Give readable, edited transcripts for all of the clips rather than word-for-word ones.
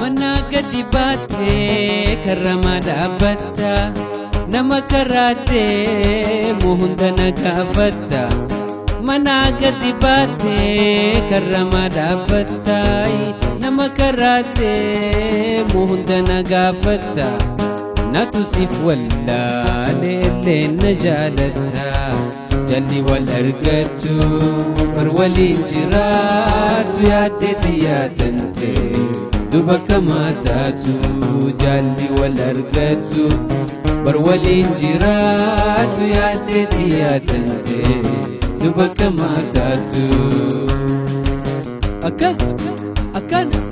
mana gadi baatee karramaa dhaabbatta nama karaatee hunda na gaafatta mana gadi baatee karramaa dhaabbatta nama karaatee hunda na gaafatta natu siif wallaalee illee na jaalatta jalli wal argatu bar waliin jiraatu yaaddeetti yaadante duba kamaataatu jalli wal argatu bar waliin jiraatu yaaddeetti yaadante duba kamaataatu akkas akkana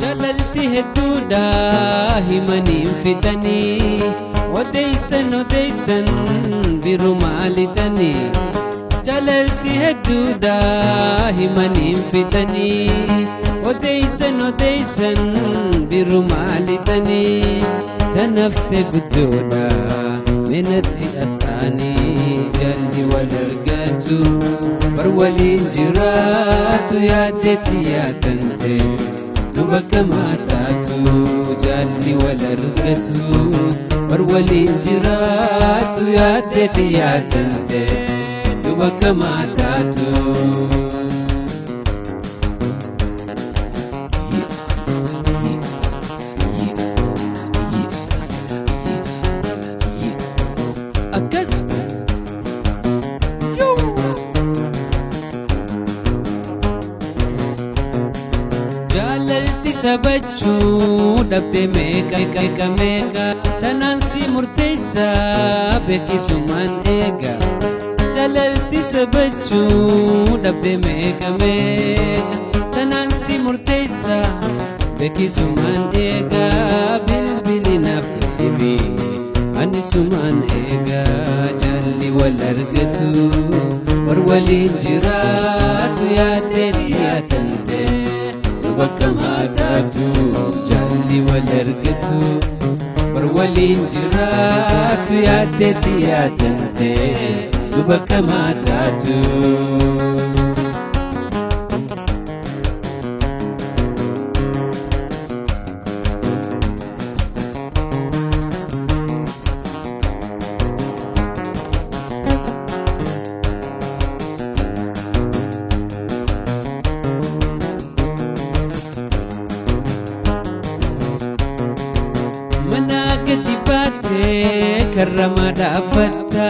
jalalti hedduudha himanii fitanii odeysan biru maalitanii jalalti hedduudha himanii fitanii odeysan biru maalitanii tanafte guddoodha minatti asxaanii jalli wal argatu bar waliin jiraatu yaaddeetti yaadante duba kamaataatu jalli wal argatu bar waliin jiraatu yaaddeetti yaadante duba kamaataatu akkas jalalti sabachuu dhabde meeqa tanaan si murteessa beekisumaan eega jalalti sabachuu dhabde meeqa tanaan si murteessa beekisumaan eega bilbili naaf dhibi ani sumaan eega jalli wal argatu war waliin jiraatu yaaddeetti yaadante duba kamaataatu jalli wal argatu bar waliin jiraatu yaaddeetti yaadante duba kamaataatu gadi baatee karramaa dhaabbatta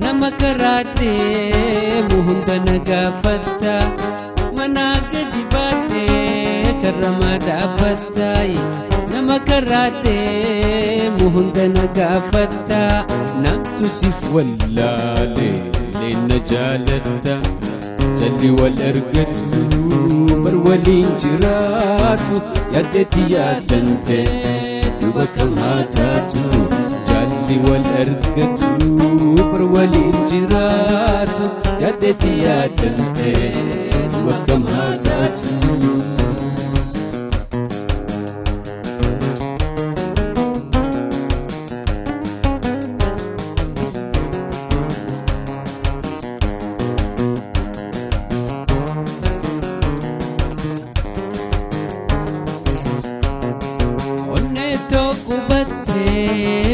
nama karaatee hunda na gaafatta mana gadi baatee karramaa dhaabbatta nama karaatee hunda na gaafatta namtu siif wallaalee leenna jaalatta jalli wal argatu bar waliin jiraatu yaaddeetti yaadante duba kamaataatu jalli wal argatu bar waliin jiraatu yaaddeetti yaadante duba kamaataatu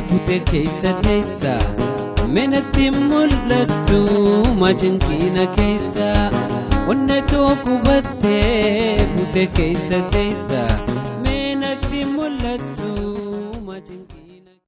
bute keessa teessa menatti mul'attu majankiina keessa onne tokko battee bute keessa teessa menatti mul'attu majankiina